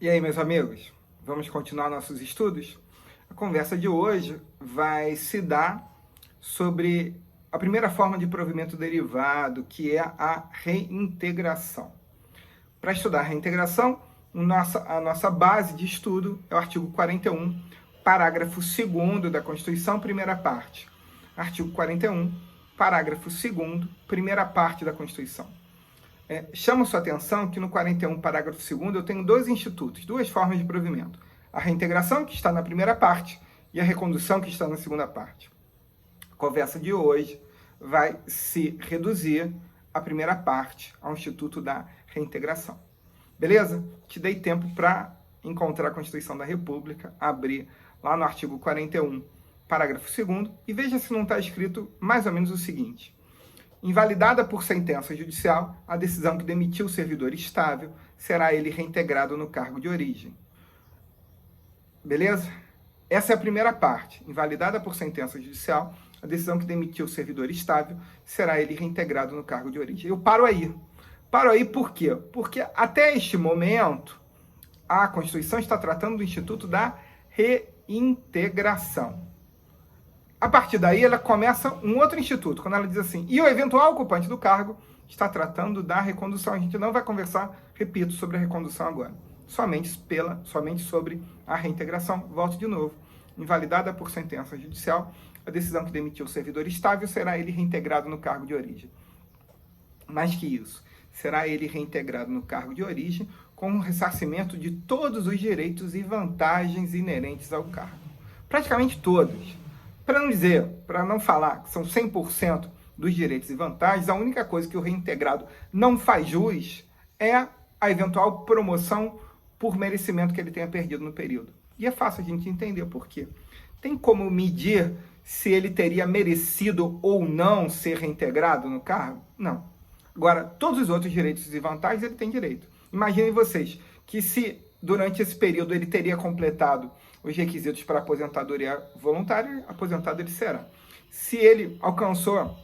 E aí, meus amigos, vamos continuar nossos estudos? A conversa de hoje vai se dar sobre a primeira forma de provimento derivado, que é a reintegração. Para estudar a reintegração, a nossa base de estudo é o artigo 41, parágrafo 2º da Constituição, primeira parte. Artigo 41, parágrafo 2º, primeira parte da Constituição. Chamo sua atenção que no 41, parágrafo 2º, eu tenho dois institutos, duas formas de provimento. A reintegração, que está na primeira parte, e a recondução, que está na segunda parte. A conversa de hoje vai se reduzir à primeira parte, ao instituto da reintegração. Beleza? Te dei tempo para encontrar a Constituição da República, abrir lá no artigo 41, parágrafo 2º, e veja se não está escrito mais ou menos o seguinte: invalidada por sentença judicial, a decisão que demitiu o servidor estável será ele reintegrado no cargo de origem. Beleza? Essa é a primeira parte. Invalidada por sentença judicial, a decisão que demitiu o servidor estável será ele reintegrado no cargo de origem. Eu paro aí. Paro aí por quê? Porque até este momento, a Constituição está tratando do instituto da reintegração. A partir daí, ela começa um outro instituto, quando ela diz assim, e o eventual ocupante do cargo está tratando da recondução. A gente não vai conversar, repito, sobre a recondução agora. Somente sobre a reintegração. Volto de novo. Invalidada por sentença judicial, a decisão que demitiu o servidor estável será ele reintegrado no cargo de origem. Mais que isso, será ele reintegrado no cargo de origem com o ressarcimento de todos os direitos e vantagens inerentes ao cargo. Praticamente todos. Para não dizer, para não falar que são 100% dos direitos e vantagens, a única coisa que o reintegrado não faz jus é a eventual promoção por merecimento que ele tenha perdido no período. E é fácil a gente entender por quê. Tem como medir se ele teria merecido ou não ser reintegrado no cargo? Não. Agora, todos os outros direitos e vantagens ele tem direito. Imaginem vocês que se durante esse período ele teria completado os requisitos para aposentadoria voluntária, aposentado ele será. Se ele alcançou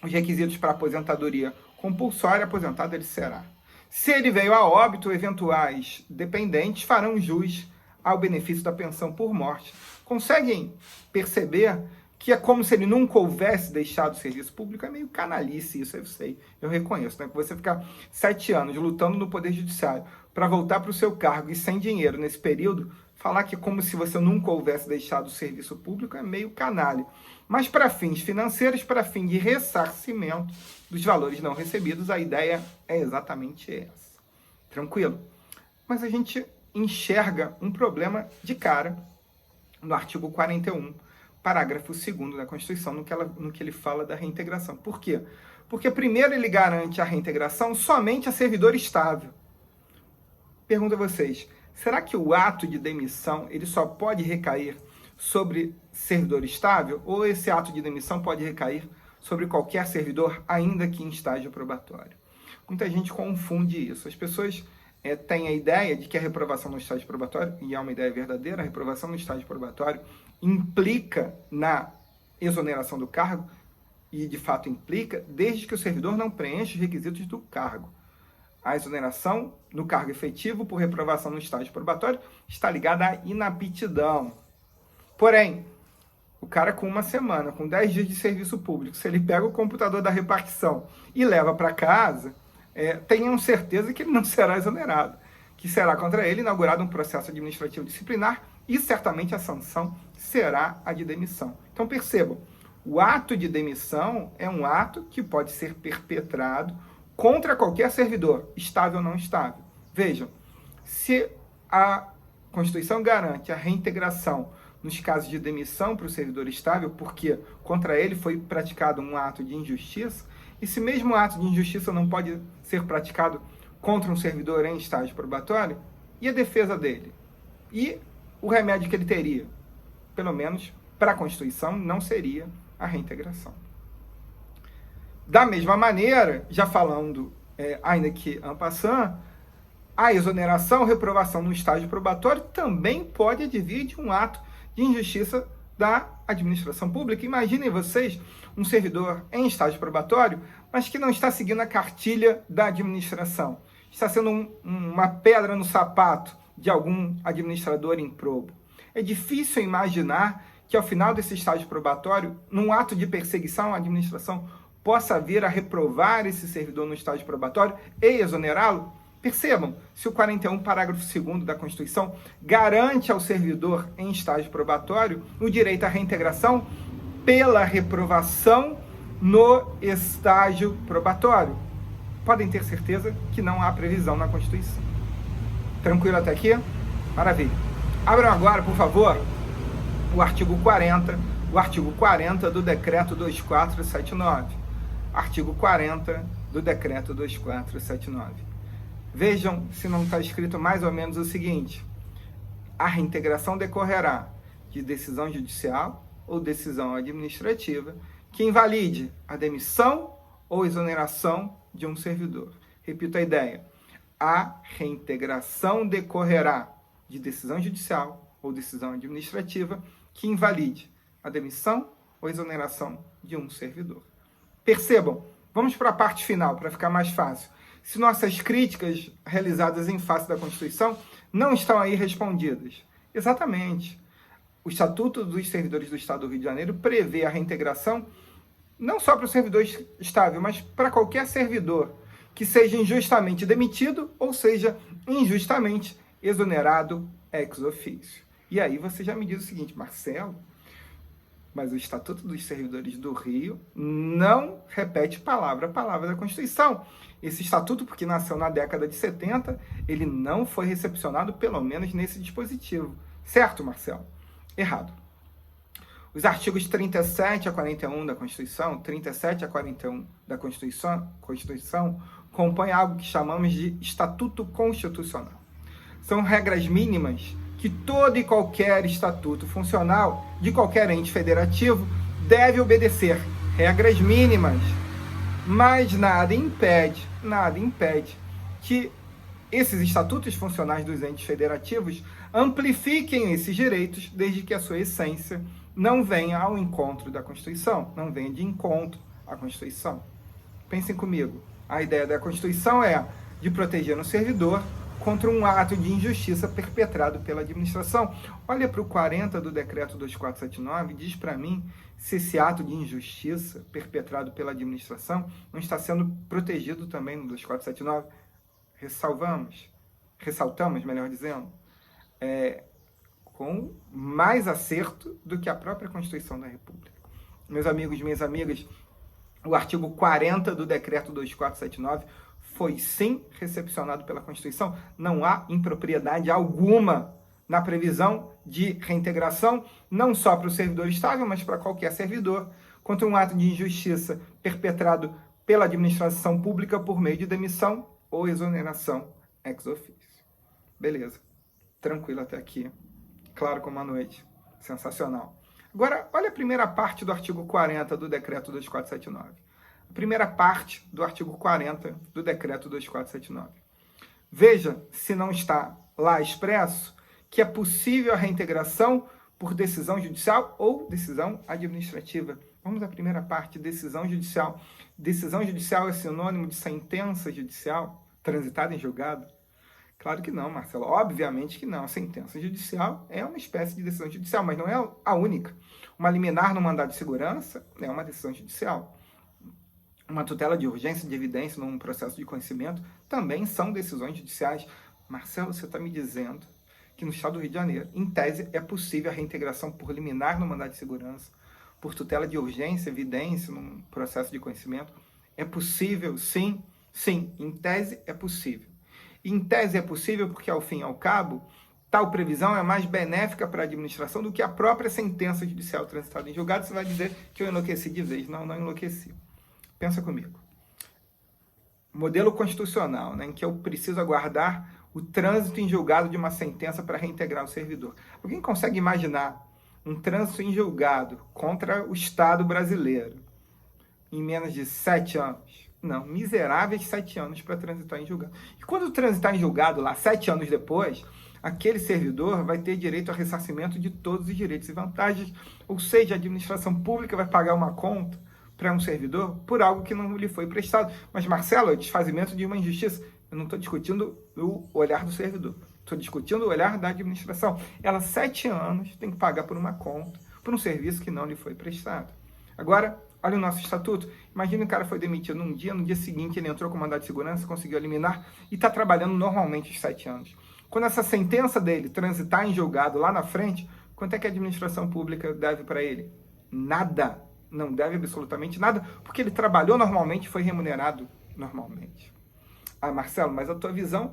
os requisitos para aposentadoria compulsória, aposentado ele será. Se ele veio a óbito, eventuais dependentes farão jus ao benefício da pensão por morte. Conseguem perceber que é como se ele nunca houvesse deixado o serviço público? É meio canalice isso, eu sei, eu reconheço, né? Que você ficar 7 anos lutando no Poder Judiciário para voltar para o seu cargo e sem dinheiro nesse período, falar que é como se você nunca houvesse deixado o serviço público é meio canalha. Mas para fins financeiros, para fim de ressarcimento dos valores não recebidos, a ideia é exatamente essa. Tranquilo? Mas a gente enxerga um problema de cara no artigo 41, parágrafo 2º da Constituição, no que ele fala da reintegração. Por quê? Porque primeiro ele garante a reintegração somente a servidor estável. Pergunto a vocês, será que o ato de demissão ele só pode recair sobre servidor estável ou esse ato de demissão pode recair sobre qualquer servidor, ainda que em estágio probatório? Muita gente confunde isso. As pessoas têm a ideia de que a reprovação no estágio probatório, e é uma ideia verdadeira, a reprovação no estágio probatório implica na exoneração do cargo, e de fato implica, desde que o servidor não preencha os requisitos do cargo. A exoneração no cargo efetivo por reprovação no estágio probatório está ligada à inaptidão. Porém, o cara com 1 semana, com 10 dias de serviço público, se ele pega o computador da repartição e leva para casa, tenham certeza que ele não será exonerado, que será contra ele inaugurado um processo administrativo disciplinar e certamente a sanção será a de demissão. Então percebam, o ato de demissão é um ato que pode ser perpetrado contra qualquer servidor, estável ou não estável. Vejam, se a Constituição garante a reintegração nos casos de demissão para o servidor estável, porque contra ele foi praticado um ato de injustiça, e se mesmo ato de injustiça não pode ser praticado contra um servidor em estágio probatório, e a defesa dele? E o remédio que ele teria? Pelo menos para a Constituição não seria a reintegração. Da mesma maneira, já falando, ainda que en passant, a exoneração ou reprovação no estágio probatório também pode advir de um ato de injustiça da administração pública. Imaginem vocês um servidor em estágio probatório, mas que não está seguindo a cartilha da administração. Está sendo uma pedra no sapato de algum administrador improbo. É difícil imaginar que ao final desse estágio probatório, num ato de perseguição à administração, possa vir a reprovar esse servidor no estágio probatório e exonerá-lo. Percebam, se o 41, parágrafo 2º da Constituição garante ao servidor em estágio probatório o direito à reintegração pela reprovação no estágio probatório. Podem ter certeza que não há previsão na Constituição. Tranquilo até aqui? Maravilha. Abram agora, por favor, o artigo 40 do Decreto 2479. Artigo 40 do Decreto 2479. Vejam se não está escrito mais ou menos o seguinte: a reintegração decorrerá de decisão judicial ou decisão administrativa que invalide a demissão ou exoneração de um servidor. Repito a ideia: a reintegração decorrerá de decisão judicial ou decisão administrativa que invalide a demissão ou exoneração de um servidor. Percebam, vamos para a parte final, para ficar mais fácil. Se nossas críticas realizadas em face da Constituição não estão aí respondidas. Exatamente. O Estatuto dos Servidores do Estado do Rio de Janeiro prevê a reintegração não só para o servidor estável, mas para qualquer servidor que seja injustamente demitido ou seja injustamente exonerado ex officio. E aí você já me diz o seguinte: Marcelo, mas o Estatuto dos Servidores do Rio não repete palavra a palavra da Constituição. Esse estatuto, porque nasceu na década de 70, ele não foi recepcionado, pelo menos nesse dispositivo. Certo, Marcelo? Errado. Os artigos 37 a 41 da Constituição, 37 a 41 da Constituição compõem algo que chamamos de Estatuto Constitucional. São regras mínimas que todo e qualquer estatuto funcional de qualquer ente federativo deve obedecer. Regras mínimas. Mas nada impede que esses estatutos funcionais dos entes federativos amplifiquem esses direitos, desde que a sua essência não venha ao encontro da Constituição, não venha de encontro à Constituição. Pensem comigo, a ideia da Constituição é de proteger um servidor contra um ato de injustiça perpetrado pela administração. Olha para o 40 do Decreto 2479 e diz para mim se esse ato de injustiça perpetrado pela administração não está sendo protegido também no 2479. Ressaltamos, melhor dizendo, com mais acerto do que a própria Constituição da República. Meus amigos, minhas amigas, o artigo 40 do Decreto 2479 foi sim recepcionado pela Constituição. Não há impropriedade alguma na previsão de reintegração, não só para o servidor estável, mas para qualquer servidor, contra um ato de injustiça perpetrado pela administração pública por meio de demissão ou exoneração ex officio. Beleza. Tranquilo até aqui. Claro como a noite. Sensacional. Agora, olha a primeira parte do artigo 40 do Decreto 2479. A primeira parte do artigo 40 do Decreto 2479. Veja se não está lá expresso que é possível a reintegração por decisão judicial ou decisão administrativa. Vamos à primeira parte, decisão judicial. Decisão judicial é sinônimo de sentença judicial transitada em julgado? Claro que não, Marcelo. Obviamente que não. A sentença judicial é uma espécie de decisão judicial, mas não é a única. Uma liminar no mandado de segurança é uma decisão judicial. Uma tutela de urgência de evidência num processo de conhecimento também são decisões judiciais. Marcelo, você está me dizendo que no estado do Rio de Janeiro, em tese, é possível a reintegração por liminar no mandado de segurança, por tutela de urgência, evidência num processo de conhecimento? É possível? Sim. Sim, em tese é possível. Em tese é possível porque, ao fim e ao cabo, tal previsão é mais benéfica para a administração do que a própria sentença judicial transitada em julgado. Você vai dizer que eu enlouqueci de vez. Não, não enlouqueci. Pensa comigo. Modelo constitucional, né, em que eu preciso aguardar o trânsito em julgado de uma sentença para reintegrar o servidor. Alguém consegue imaginar um trânsito em julgado contra o Estado brasileiro em menos de 7 anos? Não, miseráveis 7 anos para transitar em julgado. E quando transitar em julgado lá, 7 anos depois, aquele servidor vai ter direito a ressarcimento de todos os direitos e vantagens, ou seja, a administração pública vai pagar uma conta para um servidor por algo que não lhe foi prestado. Mas, Marcelo, é desfazimento de uma injustiça. Eu não estou discutindo o olhar do servidor. Estou discutindo o olhar da administração. Ela, 7 anos, tem que pagar por uma conta, por um serviço que não lhe foi prestado. Agora, olha o nosso estatuto. Imagina que o cara foi demitido num dia, no dia seguinte ele entrou com mandado de segurança, conseguiu eliminar e está trabalhando normalmente os 7 anos. Quando essa sentença dele transitar em julgado lá na frente, quanto é que a administração pública deve para ele? Nada. Não deve absolutamente nada, porque ele trabalhou normalmente e foi remunerado normalmente. Ah, Marcelo, mas a tua visão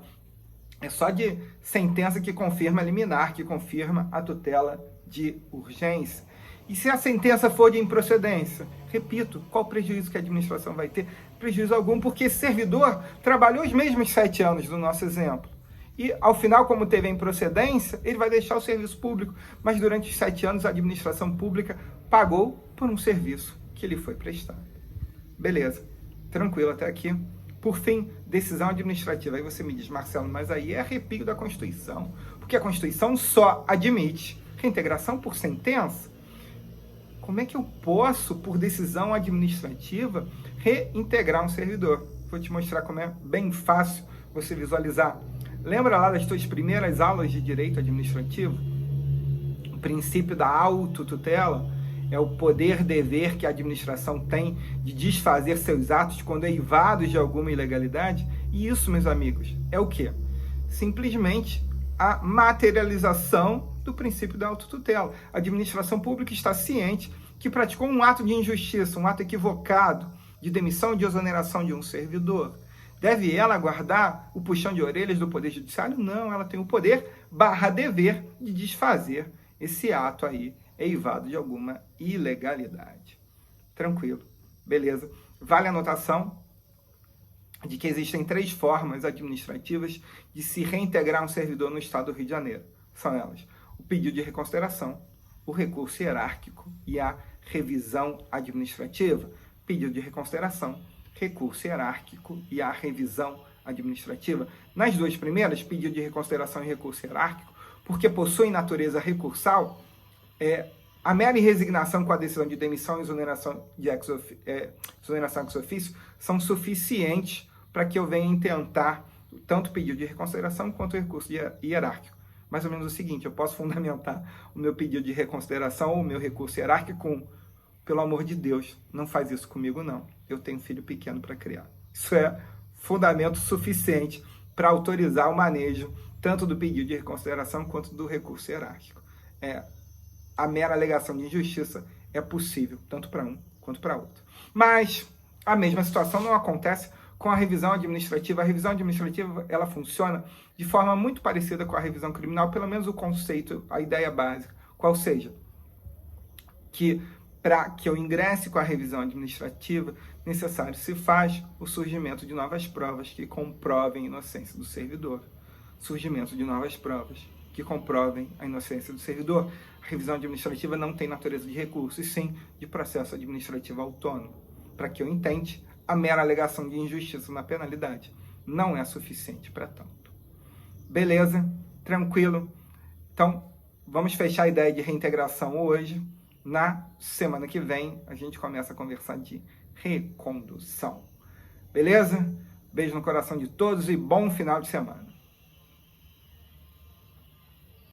é só de sentença que confirma a liminar, que confirma a tutela de urgência. E se a sentença for de improcedência? Repito, qual prejuízo que a administração vai ter? Prejuízo algum, porque esse servidor trabalhou os mesmos 7 anos do nosso exemplo. E, ao final, como teve a improcedência, ele vai deixar o serviço público. Mas, durante os 7 anos, a administração pública pagou por um serviço que lhe foi prestado. Beleza. Tranquilo até aqui. Por fim, decisão administrativa. Aí você me diz, Marcelo, mas aí é arrepio da Constituição. Porque a Constituição só admite reintegração por sentença. Como é que eu posso, por decisão administrativa, reintegrar um servidor? Vou te mostrar como é bem fácil você visualizar. Lembra lá das tuas primeiras aulas de direito administrativo? O princípio da autotutela é o poder-dever que a administração tem de desfazer seus atos quando eivados de alguma ilegalidade. E isso, meus amigos, é o quê? Simplesmente a materialização do princípio da autotutela. A administração pública está ciente que praticou um ato de injustiça, um ato equivocado de demissão e de exoneração de um servidor. Deve ela guardar o puxão de orelhas do Poder Judiciário? Não, ela tem o poder/dever de desfazer esse ato aí, eivado de alguma ilegalidade. Tranquilo, beleza. Vale a anotação de que existem 3 formas administrativas de se reintegrar um servidor no Estado do Rio de Janeiro. São elas: o pedido de reconsideração, o recurso hierárquico e a revisão administrativa. Pedido de reconsideração, recurso hierárquico e a revisão administrativa. Nas 2 primeiras, pedido de reconsideração e recurso hierárquico, porque possuem natureza recursal, a mera resignação com a decisão de demissão e exoneração ex officio são suficientes para que eu venha intentar tanto o pedido de reconsideração quanto o recurso hierárquico. Mais ou menos o seguinte: eu posso fundamentar o meu pedido de reconsideração ou o meu recurso hierárquico com: pelo amor de Deus, não faz isso comigo não, eu tenho um filho pequeno para criar. Isso é fundamento suficiente para autorizar o manejo tanto do pedido de reconsideração quanto do recurso hierárquico. A mera alegação de injustiça é possível, tanto para um quanto para outro. Mas a mesma situação não acontece com a revisão administrativa. A revisão administrativa, ela funciona de forma muito parecida com a revisão criminal, pelo menos o conceito, a ideia básica, qual seja, que para que eu ingresse com a revisão administrativa, necessário se faz o surgimento de novas provas que comprovem a inocência do servidor. Surgimento de novas provas que comprovem a inocência do servidor. A revisão administrativa não tem natureza de recurso, e sim de processo administrativo autônomo. Para que eu entenda, a mera alegação de injustiça na penalidade não é suficiente para tanto. Beleza? Tranquilo? Então, vamos fechar a ideia de reintegração hoje. Na semana que vem, a gente começa a conversar de recondução. Beleza? Beijo no coração de todos e bom final de semana.